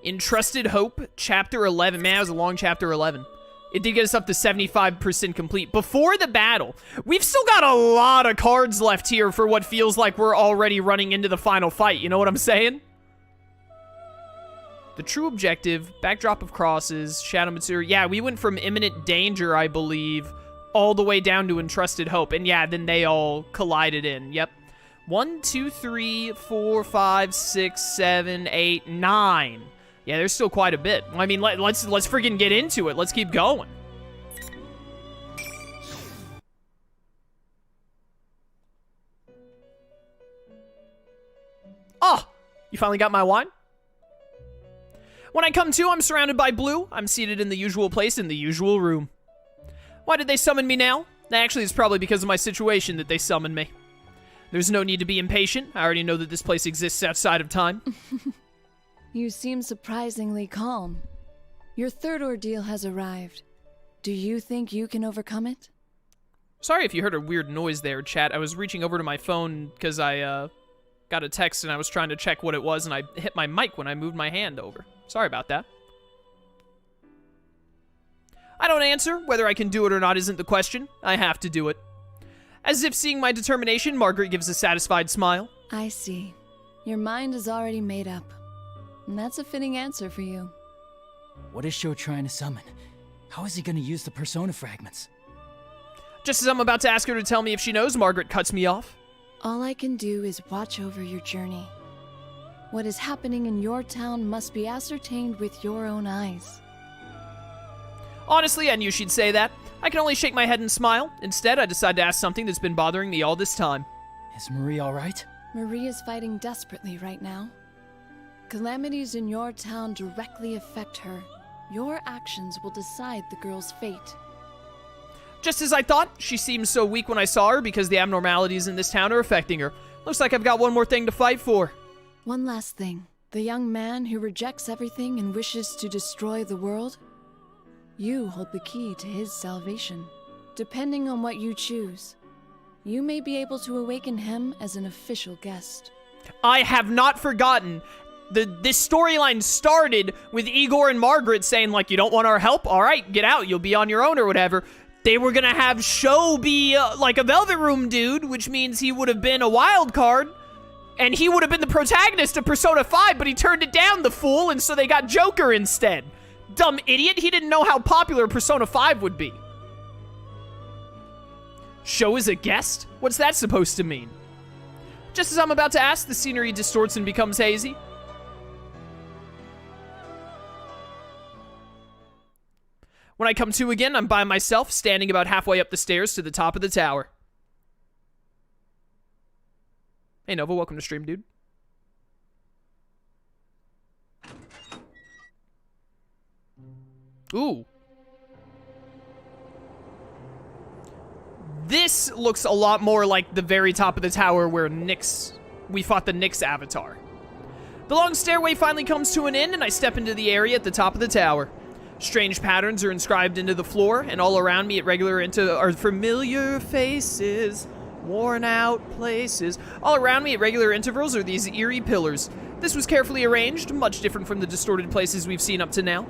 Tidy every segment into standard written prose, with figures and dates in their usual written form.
Entrusted Hope, Chapter 11. Man, that was a long Chapter 11. It did get us up to 75% complete. Before the battle, we've still got a lot of cards left here for what feels like we're already running into the final fight. You know what I'm saying? The true objective, backdrop of crosses, shadow material. Yeah, we went from imminent danger, I believe, all the way down to entrusted hope. And yeah, then they all collided in. Yep. 1, 2, 3, 4, 5, 6, 7, 8, 9. Yeah, there's still quite a bit. I mean, let's freaking get into it. Let's keep going. Oh, you finally got my wine? When I come to, I'm surrounded by blue. I'm seated in the usual place in the usual room. Why did they summon me now? Actually, it's probably because of my situation that they summoned me. There's no need to be impatient. I already know that this place exists outside of time. You seem surprisingly calm. Your third ordeal has arrived. Do you think you can overcome it? Sorry if you heard a weird noise there, chat. I was reaching over to my phone because I got a text and I was trying to check what it was and I hit my mic when I moved my hand over. Sorry about that. I don't answer. Whether I can do it or not isn't the question. I have to do it. As if seeing my determination, Margaret gives a satisfied smile. I see. Your mind is already made up. And that's a fitting answer for you. What is Sho trying to summon? How is he going to use the persona fragments? Just as I'm about to ask her to tell me if she knows, Margaret cuts me off. All I can do is watch over your journey. What is happening in your town must be ascertained with your own eyes. Honestly, I knew she'd say that. I can only shake my head and smile. Instead, I decide to ask something that's been bothering me all this time. Is Marie all right? Marie is fighting desperately right now. Calamities in your town directly affect her. Your actions will decide the girl's fate. Just as I thought, she seemed so weak when I saw her because the abnormalities in this town are affecting her. Looks like I've got one more thing to fight for. One last thing. The young man who rejects everything and wishes to destroy the world? You hold the key to his salvation. Depending on what you choose, you may be able to awaken him as an official guest. I have not forgotten. This storyline started with Igor and Margaret saying, like, you don't want our help? All right, get out. You'll be on your own or whatever. They were going to have Sho be, like, a Velvet Room dude, which means he would have been a wild card. And he would have been the protagonist of Persona 5, but he turned it down, the fool, and so they got Joker instead. Dumb idiot. He didn't know how popular Persona 5 would be. Sho is a guest? What's that supposed to mean? Just as I'm about to ask, the scenery distorts and becomes hazy. When I come to again, I'm by myself, standing about halfway up the stairs to the top of the tower. Hey Nova, welcome to stream, dude. Ooh. This looks a lot more like the very top of the tower where we fought the Nyx avatar. The long stairway finally comes to an end, and I step into the area at the top of the tower. Strange patterns are inscribed into the floor, and all around me are familiar faces, worn out places. All around me at regular intervals are these eerie pillars. This was carefully arranged, much different from the distorted places we've seen up to now.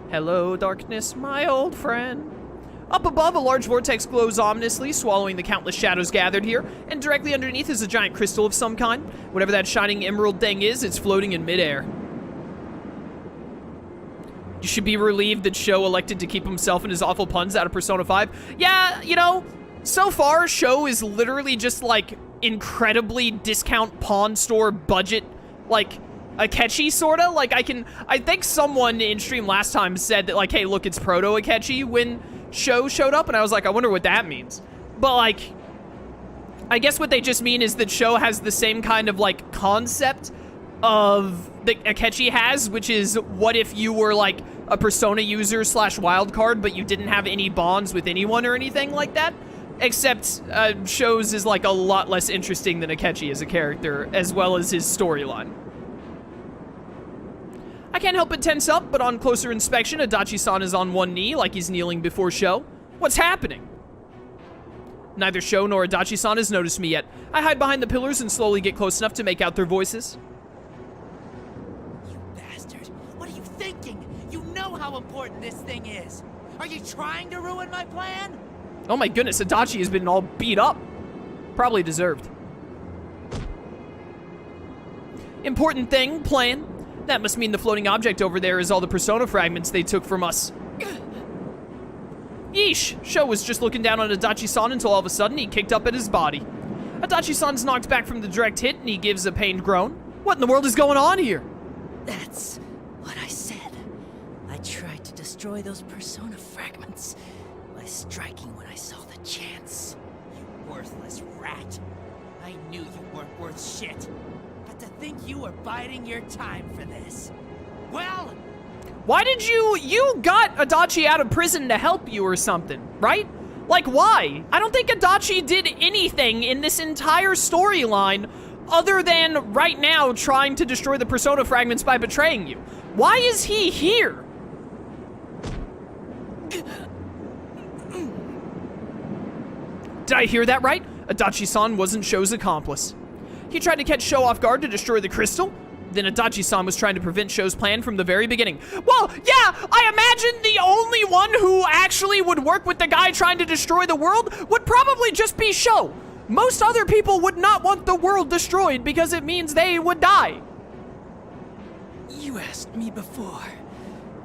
Hello, darkness, my old friend. Up above, a large vortex glows ominously, swallowing the countless shadows gathered here, and directly underneath is a giant crystal of some kind. Whatever that shining emerald thing is, it's floating in midair. You should be relieved that Sho elected to keep himself and his awful puns out of Persona 5. Yeah, you know, so far, Sho is literally just, like, incredibly discount pawn store budget, like, Akechi, sorta. Like, I think someone in stream last time said that, like, hey, look, it's proto-Akechi when Sho showed up, and I was like, I wonder what that means. But, like, I guess what they just mean is that Sho has the same kind of, like, concept of that Akechi has, which is, what if you were, like, a Persona user / wildcard, but you didn't have any bonds with anyone or anything like that? Except, Sho's is, like, a lot less interesting than Akechi as a character, as well as his storyline. I can't help but tense up, but on closer inspection, Adachi-san is on one knee, like he's kneeling before Sho. What's happening? Neither Sho nor Adachi-san has noticed me yet. I hide behind the pillars and slowly get close enough to make out their voices. You bastard. Are you trying to ruin my plan? Oh my goodness, Adachi has been all beat up. Probably deserved. Important thing, plan. That must mean the floating object over there is all the persona fragments they took from us. Yeesh, Sho was just looking down on Adachi-san until all of a sudden he kicked up at his body. Adachi-san's knocked back from the direct hit and he gives a pained groan. What in the world is going on here? That's what I said. I tried to destroy those persona fragments by striking when I saw the chance. You worthless rat. I knew you weren't worth shit. But to think you were biding your time for this. Well, Why did you got Adachi out of prison to help you or something, right? Like, why? I don't think Adachi did anything in this entire storyline other than right now trying to destroy the persona fragments by betraying you. Why is he here? Did I hear that right? Adachi-san wasn't Sho's accomplice. He tried to catch Sho off guard to destroy the crystal. Then Adachi-san was trying to prevent Sho's plan from the very beginning. Well, yeah, I imagine the only one who actually would work with the guy trying to destroy the world would probably just be Sho. Most other people would not want the world destroyed because it means they would die. You asked me before.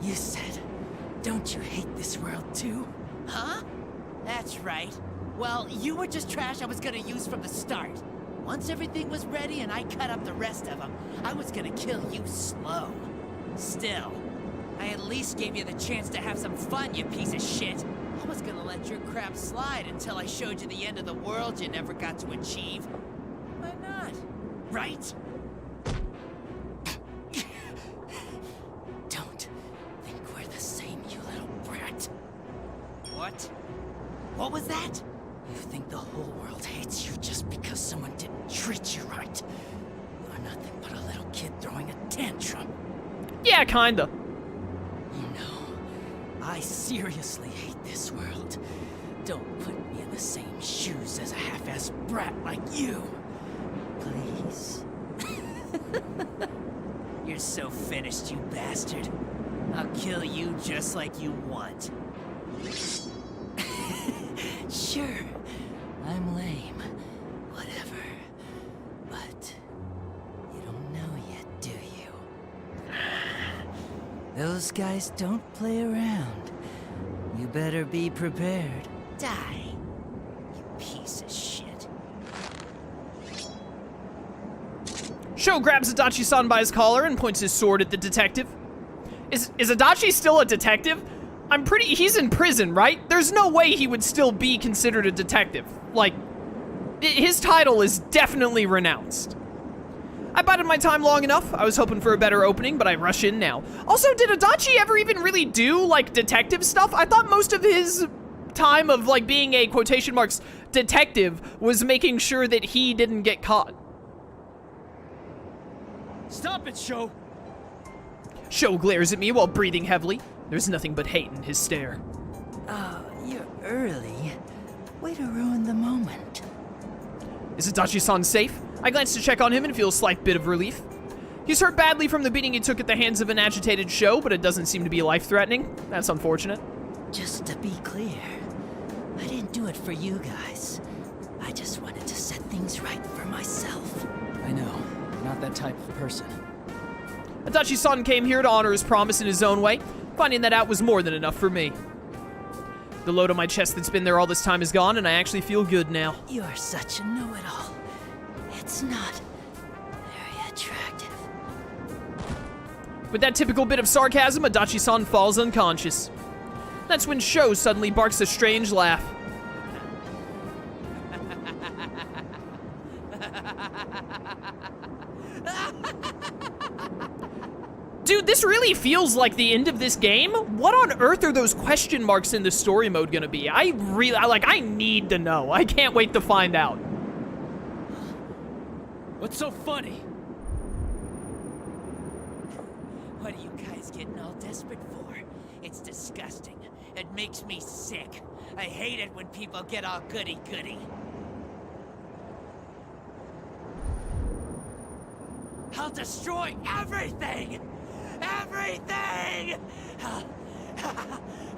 You said, don't you hate this world too? huh? That's right. Well, you were just trash I was gonna use from the start. Once everything was ready and I cut up the rest of them, I was gonna kill you slow. Still, I at least gave you the chance to have some fun, you piece of shit. I was gonna let your crap slide until I showed you the end of the world you never got to achieve. Why not? Right? Don't think we're the same, you little brat. What? What was that? You think the whole world hates you just because someone didn't treat you right. You're nothing but a little kid throwing a tantrum. Yeah, kinda. You know, I seriously hate this world. Don't put me in the same shoes as a half-assed brat like you. Please. You're so finished, you bastard. I'll kill you just like you want. Sure, I'm lame. Whatever. But you don't know yet, do you? Those guys don't play around. You better be prepared. Die, you piece of shit. Sho grabs Adachi-san by his collar and points his sword at the detective. Is Adachi still a detective? He's in prison, right? There's no way he would still be considered a detective. Like, his title is definitely renounced. I bided my time long enough. I was hoping for a better opening, but I rush in now. Also, did Adachi ever even really do, like, detective stuff? I thought most of his time of, like, being a, quotation marks, detective was making sure that he didn't get caught. Stop it, Sho! Sho glares at me while breathing heavily. There's nothing but hate in his stare. Oh, you're early. Way to ruin the moment. Is Adachi-san safe? I glance to check on him and feel a slight bit of relief. He's hurt badly from the beating he took at the hands of an agitated Sho, but it doesn't seem to be life-threatening. That's unfortunate. Just to be clear, I didn't do it for you guys. I just wanted to set things right for myself. I know, not that type of person. Adachi-san came here to honor his promise in his own way. Finding that out was more than enough for me. The load on my chest that's been there all this time is gone, and I actually feel good now. You're such a know-it-all. It's not very attractive. With that typical bit of sarcasm, Adachi-san falls unconscious. That's when Sho suddenly barks a strange laugh. Dude, this really feels like the end of this game. What on earth are those question marks in the story mode gonna be? I need to know. I can't wait to find out. What's so funny? What are you guys getting all desperate for? It's disgusting. It makes me sick. I hate it when people get all goody-goody. I'll destroy everything! Everything!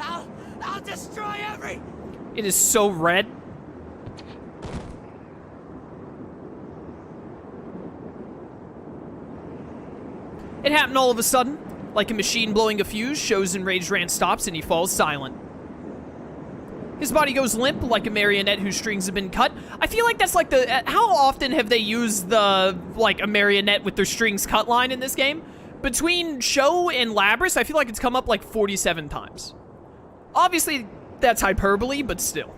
I'll destroy every... It is so red. It happened all of a sudden. Like a machine blowing a fuse, Sho's enraged rant stops and he falls silent. His body goes limp like a marionette whose strings have been cut. I feel like that's like the... How often have they used the, like, a marionette with their strings cut line in this game? Between Sho and Labrys, I feel like it's come up like 47 times. Obviously, that's hyperbole, but still.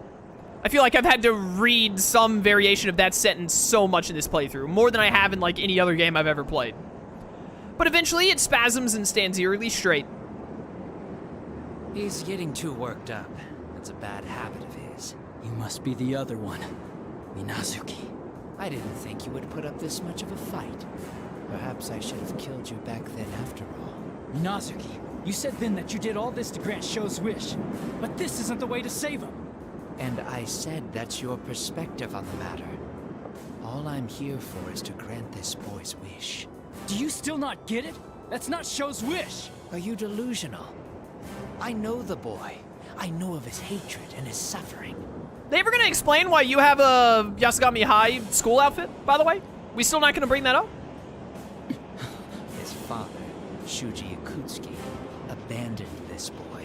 I feel like I've had to read some variation of that sentence so much in this playthrough. More than I have in, like, any other game I've ever played. But eventually, it spasms and stands eerily straight. He's getting too worked up. It's a bad habit of his. You must be the other one, Minazuki. I didn't think you would put up this much of a fight. Perhaps I should have killed you back then after all. Minazuki, you said then that you did all this to grant Sho's wish, but this isn't the way to save him. And I said that's your perspective on the matter. All I'm here for is to grant this boy's wish. Do you still not get it? That's not Sho's wish. Are you delusional? I know the boy. I know of his hatred and his suffering. They ever gonna explain why you have a Yasugami High school outfit, by the way? We still not gonna bring that up? His father, Shuji Ikutsuki, abandoned this boy.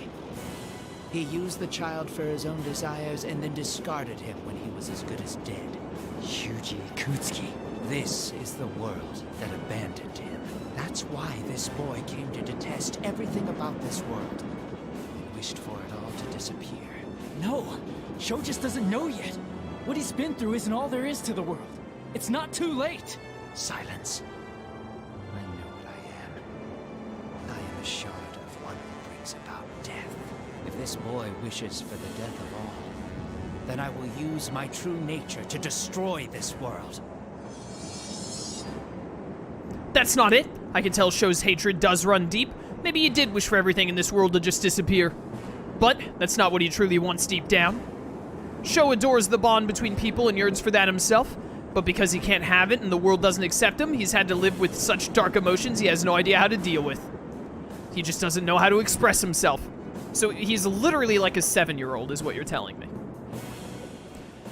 He used the child for his own desires and then discarded him when he was as good as dead. Shuji Ikutsuki. This is the world that abandoned him. That's why this boy came to detest everything about this world and wished for it all to disappear. No, Sho just doesn't know yet. What he's been through isn't all there is to the world. It's not too late. Silence. I know what I am. I am a shard of one who brings about death. If this boy wishes for the death of all, then I will use my true nature to destroy this world. That's not it. I can tell Sho's hatred does run deep. Maybe he did wish for everything in this world to just disappear. But that's not what he truly wants deep down. Sho adores the bond between people and yearns for that himself. But because he can't have it and the world doesn't accept him, he's had to live with such dark emotions he has no idea how to deal with. He just doesn't know how to express himself. So he's literally like a 7-year-old is what you're telling me.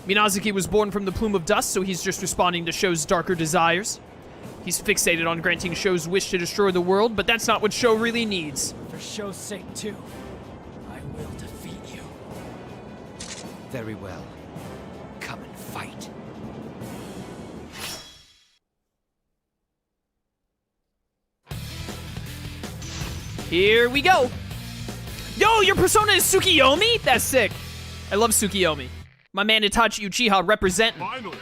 Minazuki was born from the plume of dust, so he's just responding to Sho's darker desires. He's fixated on granting Sho's wish to destroy the world, but that's not what Sho really needs. For Sho's sake, too. I will defeat you. Very well. Come and fight. Here we go. Yo, your persona is Tsukiyomi? That's sick. I love Tsukiyomi. My man Itachi Uchiha representing. Finally.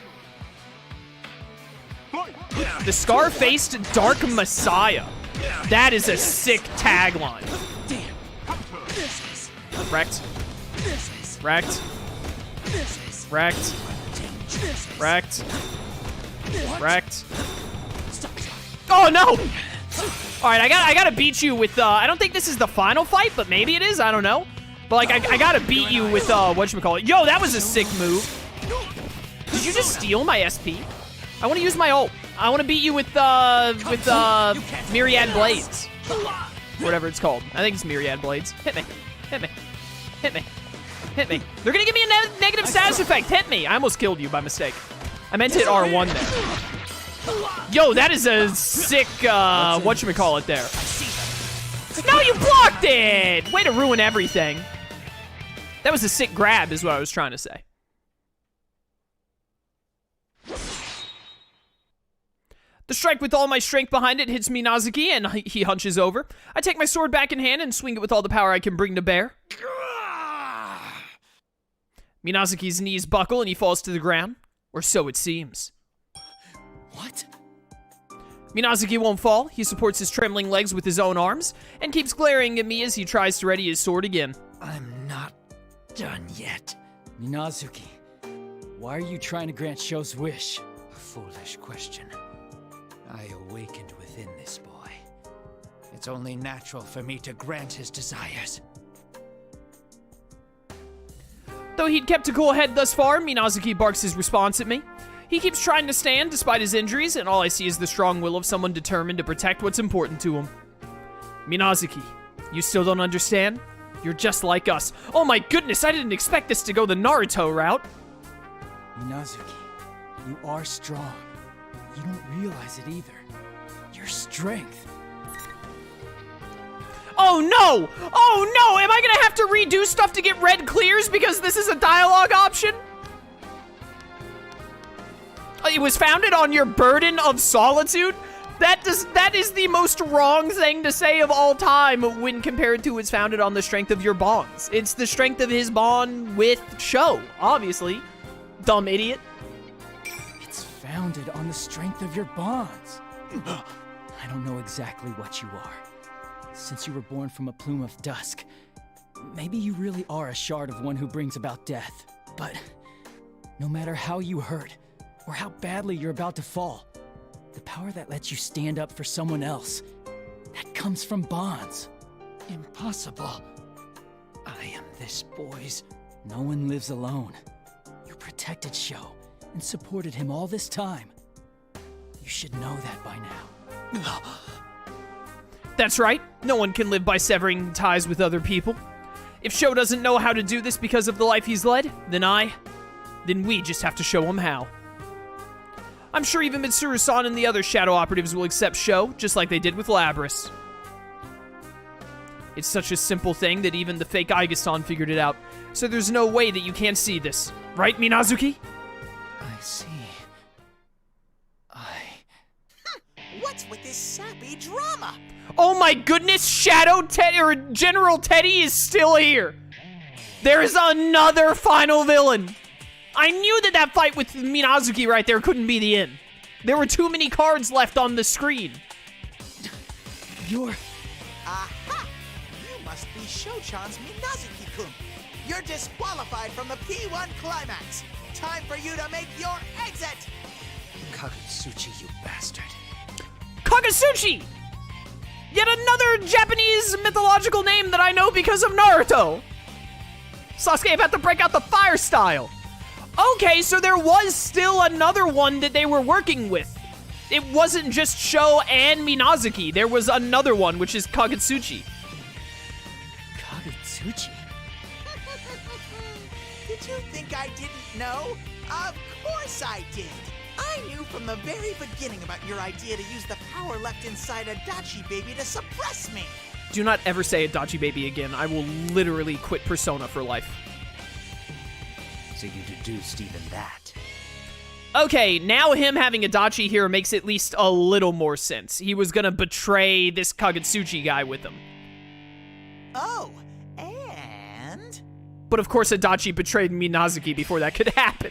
The scar-faced Dark Messiah. That is a sick tagline. Wrecked. Wrecked. Wrecked. Wrecked. Wrecked. Oh no! Alright, I gotta beat you with, I don't think this is the final fight, but maybe it is, I don't know. But like, I gotta beat you with, whatchamacallit. Yo, that was a sick move. Did you just steal my SP? I wanna use my ult. I wanna beat you with Myriad Blades. Whatever it's called. I think it's Myriad Blades. Hit me. Hit me. Hit me. Hit me. They're gonna give me a negative status effect. Hit me. I almost killed you by mistake. I meant to hit R1 there. Yo, that is a sick, whatchamacallit there. No, you blocked it! Way to ruin everything. That was a sick grab is what I was trying to say. The strike with all my strength behind it hits Minazuki, and he hunches over. I take my sword back in hand and swing it with all the power I can bring to bear. Minazuki's knees buckle and he falls to the ground. Or so it seems. What? Minazuki won't fall. He supports his trembling legs with his own arms and keeps glaring at me as he tries to ready his sword again. I'm not done yet. Minazuki, why are you trying to grant Sho's wish? A foolish question. I awakened within this boy. It's only natural for me to grant his desires. Though he'd kept a cool head thus far, Minazuki barks his response at me. He keeps trying to stand despite his injuries, and all I see is the strong will of someone determined to protect what's important to him. Minazuki, you still don't understand? You're just like us. Oh my goodness, I didn't expect this to go the Naruto route. Minazuki, you are strong. You don't realize it either. Your strength. Oh no! Oh no! Am I gonna have to redo stuff to get red clears because this is a dialogue option? It was founded on your burden of solitude? That is the most wrong thing to say of all time when compared to it's founded on the strength of your bonds. It's the strength of his bond with Sho, obviously. Dumb idiot. It's founded on the strength of your bonds. I don't know exactly what you are. Since you were born from a plume of dusk, maybe you really are a shard of one who brings about death. But no matter how you hurt, or how badly you're about to fall, the power that lets you stand up for someone else, that comes from bonds. Impossible. I am this boy's... No one lives alone. You protected Sho and supported him all this time. You should know that by now. That's right. No one can live by severing ties with other people. If Sho doesn't know how to do this because of the life he's led, then we just have to show him how. I'm sure even Mitsuru-san and the other Shadow Operatives will accept Sho, just like they did with Labris. It's such a simple thing that even the fake Aiga-san figured it out, so there's no way that you can't see this. Right, Minazuki? I see. What's with this sappy drama? Oh my goodness, General Teddy is still here. There's another final villain. I knew that fight with Minazuki right there couldn't be the end. There were too many cards left on the screen. You're... Aha! You must be Sho-chan's Minazuki-kun. You're disqualified from the P-1 Climax. Time for you to make your exit! Kagutsuchi, you bastard. Kagutsuchi! Yet another Japanese mythological name that I know because of Naruto. Sasuke about to break out the fire style. Okay, so there was still another one that they were working with. It wasn't just Sho and Minazuki. There was another one, which is Kagutsuchi. Kagutsuchi? Did you think I didn't know? Of course I did. I knew from the very beginning about your idea to use the power left inside Adachi Baby to suppress me. Do not ever say Adachi Baby again. I will literally quit Persona for life. So you deduced even that. Okay, now him having Adachi here makes at least a little more sense. He was gonna betray this Kagutsuchi guy with him. Oh, and... But of course Adachi betrayed Minazuki before that could happen.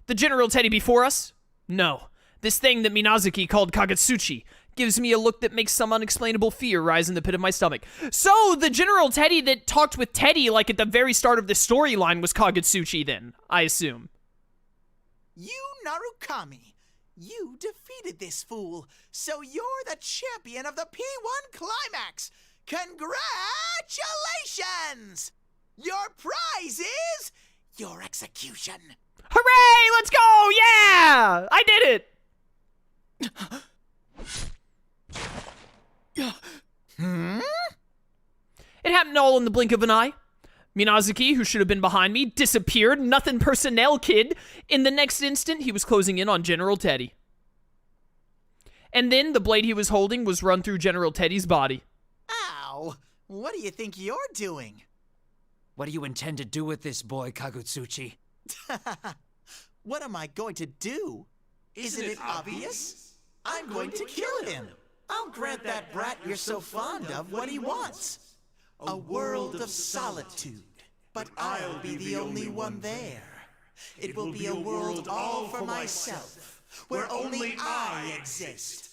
The General Teddy before us? No. This thing that Minazuki called Kagutsuchi gives me a look that makes some unexplainable fear rise in the pit of my stomach. So, the General Teddy that talked with Teddy like at the very start of the storyline was Kagutsuchi then, I assume. You, Narukami, you defeated this fool, so you're the champion of the P-1 Climax! Congratulations! Your prize is your execution. Hooray! Let's go! Yeah! I did it! It happened all in the blink of an eye. Minazuki, who should have been behind me, disappeared. Nothing personnel, kid. In the next instant, he was closing in on General Teddy. And then the blade he was holding was run through General Teddy's body. Ow! What do you think you're doing? What do you intend to do with this boy, Kagutsuchi? What am I going to do? Isn't it obvious? I'm going to kill him. I'll grant that brat you're so fond of what he wants. A world of solitude. But I'll be the only one there. It will be a world all for myself, where only I exist.